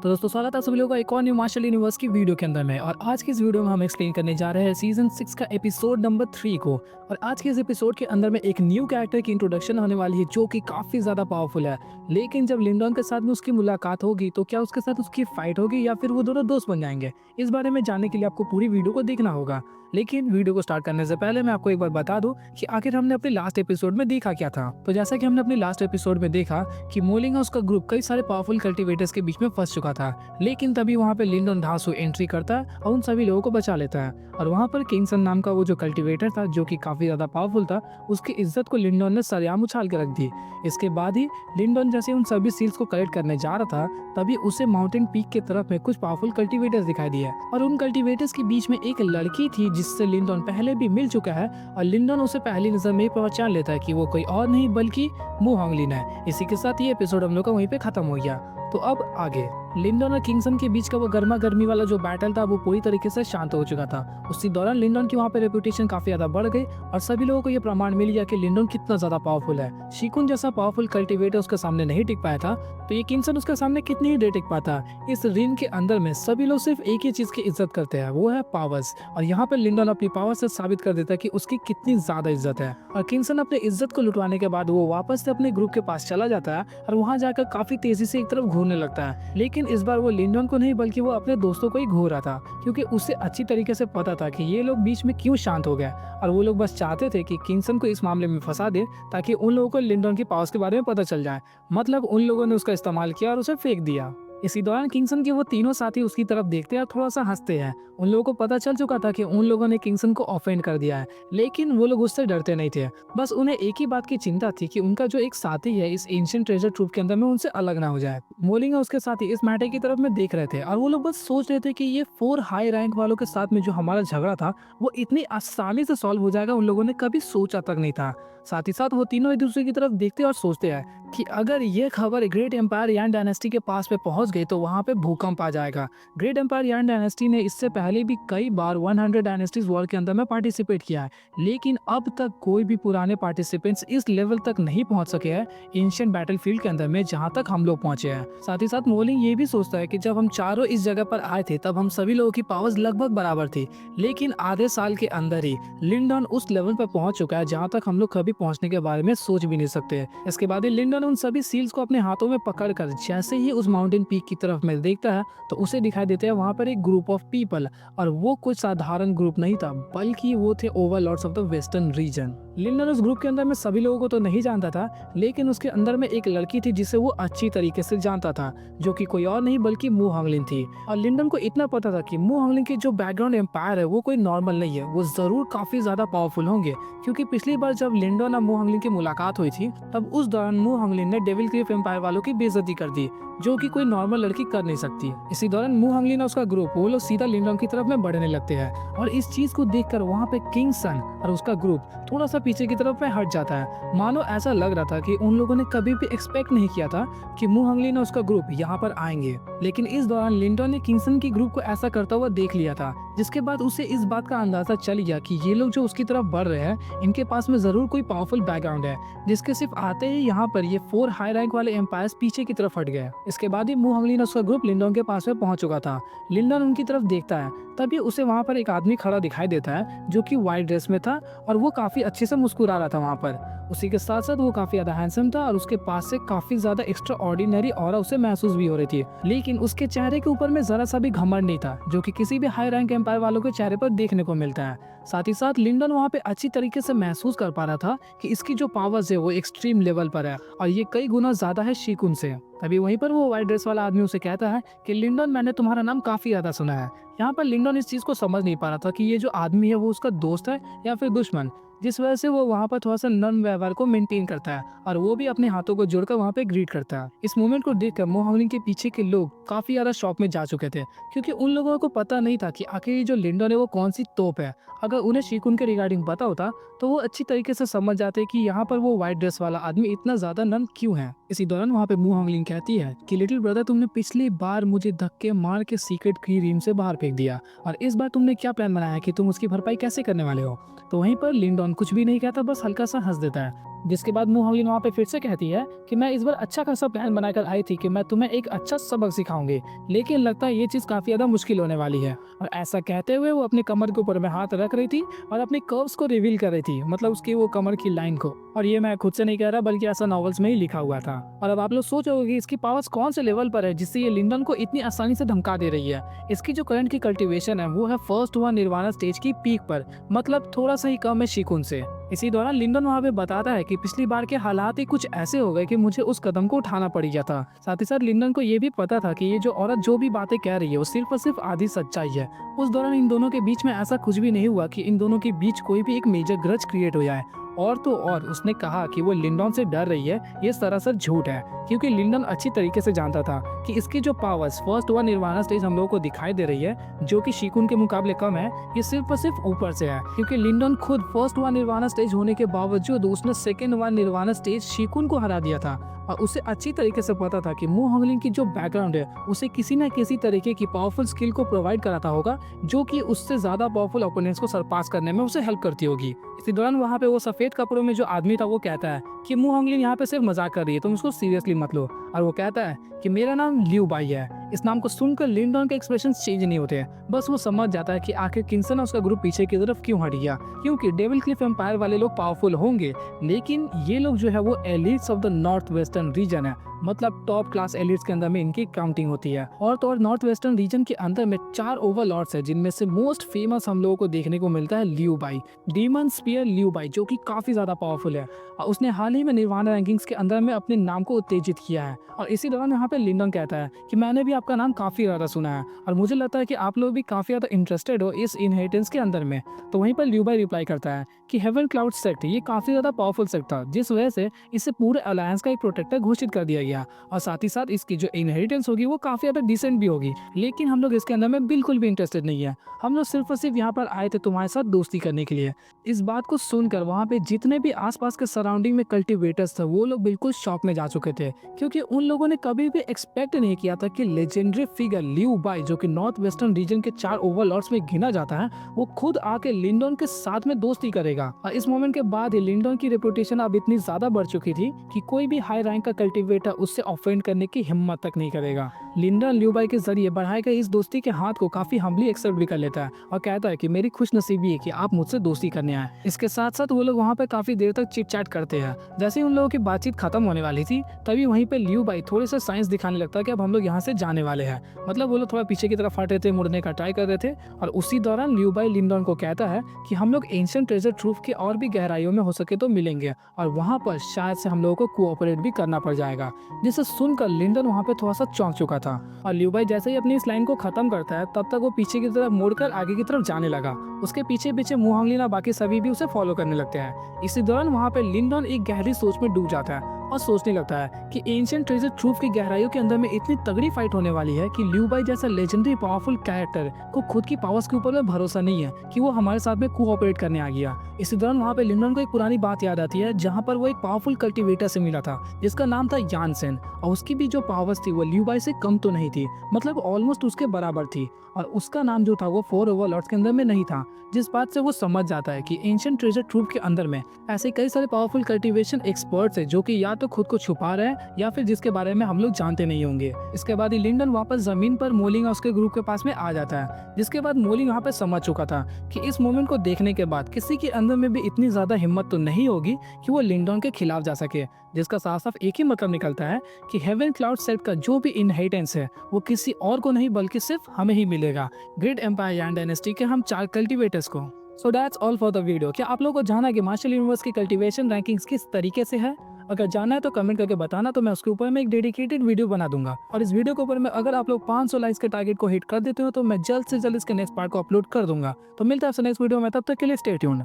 तो दोस्तों स्वागत है सभी लोगों का एक और न्यू मार्शल यूनिवर्स की वीडियो के अंदर में। और आज की इस वीडियो में हम एक्सप्लेन करने जा रहे हैं सीजन 6 का एपिसोड नंबर 3 को। और आज के इस एपिसोड के अंदर में एक न्यू कैरेक्टर की इंट्रोडक्शन होने वाली है जो कि काफी ज्यादा पावरफुल है। लेकिन जब लिंडॉन के साथ में उसकी मुलाकात होगी तो क्या उसके साथ उसकी फाइट होगी या फिर वो दोनों दोस्त बन जाएंगे, इस बारे में जानने के लिए आपको पूरी वीडियो को देखना होगा। लेकिन वीडियो को स्टार्ट करने से पहले मैं आपको एक बार बता दूं कि आखिर हमने अपने लास्ट एपिसोड में देखा क्या था। तो जैसा कि हमने अपने लास्ट एपिसोड में देखा कि मोलिंग और उसका ग्रुप कई सारे पावरफुल कल्टीवेटर्स के बीच में फंस चुका था। लेकिन तभी वहाँ पे लिंडन धांसू एंट्री करता है और उन सभी लोगों को बचा लेता है। और वहाँ पर किंगसन नाम का वो जो कल्टीवेटर था जो कि काफी ज्यादा पावरफुल था, उसकी इज्जत को लिंडन ने सरेआम उछाल के रख दी। इसके बाद ही लिंडन जैसे उन सभी सील्स को कलेक्ट करने जा रहा था, तभी उसे माउंटेन पीक की तरफ में कुछ पावरफुल कल्टीवेटर्स दिखाई दिए। और उन कल्टीवेटर्स के बीच में एक लड़की थी जिससे लिंडन पहले भी मिल चुका है। और लिंडन उसे पहली नजर में पहचान लेता है कि वो कोई और नहीं बल्कि मु होंगलिन है। इसी के साथ ये एपिसोड हम लोग का वहीं पे खत्म हो गया। तो अब आगे लिंडन और किंगसन के बीच का वो गर्मा गर्मी वाला जो बैटल था वो पूरी तरीके से शांत हो चुका था। उसी दौरान लिंडन की वहाँ पे रेपुटेशन काफी ज्यादा बढ़ गई और सभी लोगों को ये प्रमाण मिल गया कि लिंडन कितना ज्यादा पावरफुल है। शिकुन जैसा पावरफुल कल्टीवेटर उसके सामने नहीं टिक पाया था, तो ये किंगसन उसके सामने कितनी ही देर टिक पाता। इस रिंग के अंदर में सभी लोग सिर्फ एक ही चीज की इज्जत करते हैं, वो है पावर्स। और यहाँ पर लिंडन अपनी पावर से साबित कर देता है कि उसकी कितनी ज्यादा इज्जत है। और किंगसन अपने इज्जत को लुटवाने के बाद वो वापस से अपने ग्रुप के पास चला जाता है और वहाँ जाकर काफी तेजी से एक तरफ घूरने लगता है। लेकिन इस बार वो लिंडन को नहीं बल्कि वो अपने दोस्तों को ही घूर रहा था, क्योंकि उसे अच्छी तरीके से पता था कि ये लोग बीच में क्यों शांत हो गए। और वो लोग बस चाहते थे कि किंगसन को इस मामले में फंसा दे ताकि उन लोगों को लिंडन की पावर्स के बारे में पता चल जाए। मतलब उन लोगों ने उसका इस्तेमाल किया और उसे फेंक दिया। इसी दौरान किंगसन के वो तीनों साथी उसकी तरफ देखते हैं और थोड़ा सा हंसते हैं। उन लोगों को पता चल चुका था कि उन लोगों ने किंगसन को ऑफेंड कर दिया है, लेकिन वो लोग उससे डरते नहीं थे। बस उन्हें एक ही बात की चिंता थी कि उनका जो एक साथी है इस एंशिएंट ट्रेजर ट्रूप के अंदर में उनसे अलग ना हो जाए। मोलिंग और उसके साथी इस मैटर की तरफ में देख रहे थे और वो लोग बस सोच रहे थे कि ये 4 हाई रैंक वालों के साथ में जो हमारा झगड़ा था वो इतनी आसानी से सॉल्व हो जाएगा, उन लोगों ने कभी सोचा तक नहीं था। साथ ही साथ वो तीनों एक दूसरे की तरफ देखते और सोचते हैं कि अगर ये खबर ग्रेट एम्पायर यान डायनेस्टी के पास में पहुंच गई तो वहां पे भूकंप आ जाएगा। ग्रेट एम्पायर यान डायनेस्टी ने इससे पहले भी कई बार 100 डायनेस्टीज वॉर के अंदर में पार्टिसिपेट किया है, लेकिन अब तक कोई भी पुराने पार्टिसिपेंट्स इस लेवल तक नहीं पहुंच सके हैं एंशिएंट बैटलफील्ड के अंदर में जहां तक हम लोग पहुंचे हैं। साथ ही साथ मोलिंग ये भी सोचता है कि जब हम चारों इस जगह पर आए थे तब हम सभी लोगों की पावर्स लगभग बराबर थी, लेकिन आधे साल के अंदर ही लिंडन उस लेवल पर पहुंच चुका है जहां तक हम लोग कभी पहुंचने के बारे में सोच भी नहीं सकते। इसके बाद लिंडन उन सभी सील्स को अपने हाथों में पकड़कर जैसे ही उस माउंटेन पीक की तरफ में देखता है तो उसे दिखाई देते हैं वहां पर एक ग्रुप ऑफ पीपल। और वो कुछ साधारण ग्रुप नहीं था बल्कि वो थे overlords of the western region. लिंडन उस ग्रुप के अंदर में सभी लोगों को तो नहीं जानता था, लेकिन उसके अंदर में एक लड़की थी जिसे वो अच्छी तरीके से जानता था, जो कि कोई और नहीं बल्कि मु होंगलिन थी। और लिंडन को इतना पता था कि मु होंगलिन की जो बैकग्राउंड एम्पायर है वो कोई नॉर्मल नहीं है, वो जरूर काफी ज्यादा पावरफुल होंगे। क्योंकि पिछली बार जब लिंडन और मु होंगलिन की मुलाकात हुई थी तब उस दौरान मु होंगलिन ने डेविल क्रीफ एम्पायर वालों की बेइज्जती कर दी, जो कि कोई नॉर्मल लड़की कर नहीं सकती। इसी दौरान मु होंगलिन और उसका ग्रुप वो लोग सीधा लिंडन की तरफ में बढ़ने लगते हैं। और इस चीज को देखकर वहाँ पे किंगसन और उसका ग्रुप थोड़ा सा पीछे की तरफ में हट जाता है। मानो ऐसा लग रहा था कि उन लोगों ने कभी भी एक्सपेक्ट नहीं किया था कि मु होंगलिन और उसका ग्रुप यहाँ पर आएंगे। लेकिन इस दौरान लिंडन ने किंगसन की ग्रुप को ऐसा करता हुआ देख लिया था, जिसके बाद उसे इस बात का अंदाजा चल गया कि ये लोग जो उसकी तरफ बढ़ रहे हैं इनके पास में जरूर कोई पावरफुल बैकग्राउंड है, जिसके सिर्फ आते ही यहाँ पर ये 4 हाई रैंक वाले एम्पायर्स पीछे की तरफ हट गए। इसके बाद ही मु होंगलिन और उसका ग्रुप लिंडन के पास में पहुंच चुका था। लिंडन उनकी तरफ देखता है, तभी उसे वहाँ पर एक आदमी खड़ा दिखाई देता है जो कि व्हाइट ड्रेस में था और वो काफी अच्छे से मुस्कुरा रहा था वहाँ पर। उसी के साथ साथ वो काफी ज्यादा हैंडसम था और उसके पास से काफी ज्यादा एक्स्ट्रा ऑर्डिनरी ऑरा उसे महसूस भी हो रही थी। लेकिन उसके चेहरे के ऊपर में जरा सा भी घमंड नहीं था, जो कि किसी भी हाई रैंक एम्पायर वालों के चेहरे पर देखने को मिलता है। साथ ही साथ लिंडन वहाँ पे अच्छी तरीके से महसूस कर पा रहा था कि इसकी जो पावर्स है वो एक्सट्रीम लेवल पर है और ये कई गुना ज्यादा है शिकुन से। तभी वहीं पर वो व्हाइट ड्रेस वाला आदमी उसे कहता है कि लिंडन, मैंने तुम्हारा नाम काफी ज्यादा सुना है। यहाँ पर लिंडन इस चीज को समझ नहीं पा रहा था कि ये जो आदमी है वो उसका दोस्त है या फिर दुश्मन, जिस वजह से वो वहाँ पर थोड़ा सा नर्म व्यवहार को मेंटेन करता है और वो भी अपने हाथों को जोड़कर वहाँ पे ग्रीट करता है। इस मोमेंट को देखकर मु होंगलिन के पीछे के लोग काफी ज्यादा शॉक में जा चुके थे, क्योंकि उन लोगों को पता नहीं था कि आखिर ये जो लिंडन है वो कौन सी तोप है। अगर उन्हें शिकुन के रिगार्डिंग पता होता तो वो अच्छी तरीके से समझ जाते कि यहाँ पर वो व्हाइट ड्रेस वाला आदमी इतना ज्यादा नर्म क्यों है। इसी दौरान वहाँ पे मु होंगलिन कहती है कि लिटिल ब्रदर, तुमने पिछली बार मुझे धक्के मार के सीक्रेट की रीम से बाहर फेंक दिया और इस बार तुमने क्या प्लान बनाया कि तुम उसकी भरपाई कैसे करने वाले हो। तो वहीं पर लिंडन कुछ भी नहीं कहता, बस हल्का सा हंस देता है। जिसके बाद मुहावलिन वहाँ पे फिर से कहती है कि मैं इस बार अच्छा खासा प्लान बनाकर आई थी कि मैं तुम्हें एक अच्छा सबक सिखाऊंगी, लेकिन लगता है ये चीज़ काफ़ी ज़्यादा मुश्किल होने वाली है। और ऐसा कहते हुए वो अपने कमर के ऊपर में हाथ रख रही थी और अपने कर्व्स को रिवील कर रही थी, मतलब उसकी वो कमर की लाइन को। और ये मैं खुद से नहीं कह रहा, बल्कि ऐसा नॉवेल्स में ही लिखा हुआ था। और अब आप लोग सोच रहे होंगे कि इसकी पावर्स कौन से लेवल पर है जिससे ये लिंडन को इतनी आसानी से धमका दे रही है। इसकी जो करंट की कल्टीवेशन है वो है फर्स्ट वन निर्वाणा स्टेज की पीक पर, मतलब थोड़ा सा ही कम है शिकुन से। इसी दौरान लिंडन वहाँ पे बताता है कि पिछली बार के हालात ही कुछ ऐसे हो गए कि मुझे उस कदम को उठाना पड़ गया था। साथ ही साथ लिंडन को ये भी पता था कि ये जो औरत जो भी बातें कह रही है वो सिर्फ और सिर्फ आधी सच्चाई है। उस दौरान इन दोनों के बीच में ऐसा कुछ भी नहीं हुआ कि इन दोनों के बीच कोई भी एक मेजर ग्रज क्रिएट हो जाए। और तो और उसने कहा कि वो लिंडन से डर रही है, ये सरासर झूठ है, क्योंकि लिंडन अच्छी तरीके से जानता था कि इसकी जो powers first one nirvana stage हम लोगों को दिखाई दे रही है, जो कि शिकुन के मुकाबले कम है, ये सिर्फ और सिर्फ ऊपर से है। क्योंकि लिंडन खुद फर्स्ट वन निर्वाणा स्टेज होने के बावजूद उसने सेकेंड वन निर्वाणा स्टेज शिकुन को हरा दिया था। और उसे अच्छी तरीके से पता था कि मु हॉन्गलिंग की जो बैकग्राउंड है उसे किसी न किसी तरीके की पावरफुल स्किल को प्रोवाइड कराता होगा, जो कि उससे ज्यादा पावरफुल ओपोनेंट्स को सरपास करने में उसे हेल्प करती होगी। इसी दौरान वहाँ पे वो सफेद कपड़ों में जो आदमी था वो कहता है कि मु हॉन्गलिंग यहाँ पे सिर्फ मजाक कर रही है, तुम उसको सीरियसली मत लो। और वो कहता है कि मेरा नाम लियू बाई है। इस नाम को सुनकर लिंडन के एक्सप्रेशन चेंज नहीं होते, बस वो समझ जाता है कि आखिर किंगसन और उसका ग्रुप पीछे की तरफ क्यों हट गया। क्योंकि डेविल क्लिफ एम्पायर वाले लोग पावरफुल होंगे, लेकिन ये लोग जो है वो elites of the north western region है, मतलब टॉप क्लास एलिट्स के अंदर में इनकी काउंटिंग होती है। और तो और नॉर्थ वेस्टर्न रीजन के अंदर में 4 ओवरलॉर्ड्स है, जिनमें से मोस्ट फेमस हम लोगों को देखने को मिलता है Liu Bei, demon spear Liu Bei, जो कि काफी ज्यादा पावरफुल है। और उसने हाल ही में निर्वाणा रैंकिंग्स के अंदर में अपने नाम को उत्तेजित किया है। और इसी दौरान यहाँ पे लिंडन कहता है कि मैंने भी आपका नाम काफी ज्यादा सुना है और मुझे लगता है कि आप लोग भी काफी ज्यादा इंटरेस्टेड हो इस इनहेरिटेंस के अंदर में। तो वहीं पर लियू बाई रिप्लाई करता है कि हेवन क्लाउड सेक्ट ये काफी ज्यादा पावरफुल सेक्ट था, जिस वजह से इसे पूरे अलायंस का एक प्रोटेक्टर घोषित कर दिया गया। और साथ ही साथ इसकी जो इनहेरिटेंस होगी वो काफी ज्यादा डिसेंट भी होगी, लेकिन हम लोग इसके अंदर में बिल्कुल भी इंटरेस्टेड नहीं है। हम लोग सिर्फ और सिर्फ यहाँ पर आए थे तुम्हारे साथ दोस्ती करने के लिए। इस बात को सुनकर वहाँ पे जितने भी आसपास के सराउंडिंग में कल्टीवेटर्स थे वो लोग बिल्कुल शॉक में जा चुके थे, क्योंकि उन लोगों ने कभी भी एक्सपेक्ट नहीं किया था कि लेजेंडरी फिगर लियू बाई, जो कि नॉर्थ वेस्टर्न रीजन के 4 ओवरलॉर्ड्स में गिना जाता है, वो खुद आके लिंडन के साथ में दोस्ती करेगा। और इस मोमेंट के बाद ही लिंडन की रेपुटेशन अब इतनी ज्यादा बढ़ चुकी थी कि कोई भी हाई रैंक का कल्टीवेटर उससे ऑफेंड करने की हिम्मत तक नहीं करेगा। लिंडन लियू बाई के जरिए बढ़ाए गए इस दोस्ती के हाथ को काफी हम्बली एक्सेप्ट भी कर लेता है और कहता है कि मेरी खुशनसीबी है कि आप मुझसे दोस्ती करने आए। इसके साथ साथ वो लोग वहाँ पे काफी देर तक चिट चैट करते हैं। जैसे ही उन लोगों की बातचीत खत्म होने वाली थी, तभी वहीं पे लियू बाई थोड़े से साइंस दिखाने लगता है कि अब हम लोग यहाँ से जाने वाले हैं। मतलब वो लोग थोड़ा पीछे की तरफ हट रहे थे, मुड़ने का ट्राई कर रहे थे। और उसी दौरान लियू बाई लिंडन को कहता है कि हम लोग एंशिएंट ट्रेजर ट्रूफ के और भी गहराइयों में हो सके तो मिलेंगे, और वहाँ पर शायद से हम लोगों को कोऑपरेट भी करना पड़ जाएगा। जिसे सुनकर लिंडन वहाँ पे थोड़ा सा चौंक चुका था। और लियू बाई जैसे ही अपनी इस लाइन को खत्म करता है, तब तक वो पीछे की तरफ मुड़कर आगे की तरफ जाने लगा। उसके पीछे पीछे मु हॉन्गलिंग और बाकी सभी भी उसे फॉलो करने लगते हैं। इसी दौरान वहाँ पे लिंडन एक गहरी सोच में डूब जाता है और सोचने लगता है कि एंशिएंट ट्रेजर ट्रूफ की गहराइयों के अंदर में इतनी तगड़ी फाइट होने वाली है कि लियू बाई जैसा लेजेंडरी पावरफुल कैरेक्टर को खुद की पावर्स के ऊपर में भरोसा नहीं है कि वो हमारे साथ में कोऑपरेट करने आ गया। इसी दौरान वहाँ पे लिंडन को एक पुरानी बात याद आती है, जहाँ पर वो एक पावरफुल कल्टीवेटर से मिला था जिसका नाम था यानसेन, और उसकी भी जो पावर्स थी वो लियू बाई से कम तो नहीं थी, मतलब ऑलमोस्ट उसके बराबर थी। और उसका नाम जो था वो 4 ओवरलॉर्ड्स के अंदर में नहीं था, जिस बात से वो समझ जाता है कि एंशिएंट ट्रेजर ट्रूफ के अंदर में ऐसे कई सारे पावरफुल कल्टीवेशन एक्सपर्ट्स हैं जो कि या तो खुद को छुपा रहे हैं या फिर जिसके बारे में हम लोग जानते नहीं होंगे। इसके बाद ही लिंडन वापस जमीन पर मोलिंग और उसके ग्रुप के पास में आ जाता है, जिसके बाद मोलिंग वहाँ पे समझ चुका था कि इस मोमेंट को देखने के बाद किसी के अंदर में भी इतनी ज्यादा हिम्मत तो नहीं होगी कि वो लिंडन के खिलाफ जा सके, जिसका साफ साफ एक ही मतलब निकलता है कि हेवन क्लाउड सेट का जो भी इनहेरिटेंस है वो किसी और को नहीं बल्कि सिर्फ हमें ही मिलेगा, ग्रेट एम्पायर यान डायनेस्टी के हम 4 कल्टीवेटर्स को। So that's all for the video. क्या आप लोगों को जानना है कि मार्शल यूनिवर्स की कल्टीवेशन रैंकिंग्स किस तरीके से है? अगर जानना है तो कमेंट करके बताना, तो मैं उसके ऊपर में एक डेडिकेटेड वीडियो बना दूंगा। और इस वीडियो के ऊपर में अगर आप लोग 500 लाइक्स के टारगेट को हिट कर देते हो तो मैं जल्द से जल्द इसके नेक्स्ट पार्ट को अपलोड कर दूंगा। तो मिलता है आपसे नेक्स्ट वीडियो में, तब तक के लिए स्टे ट्यून्ड।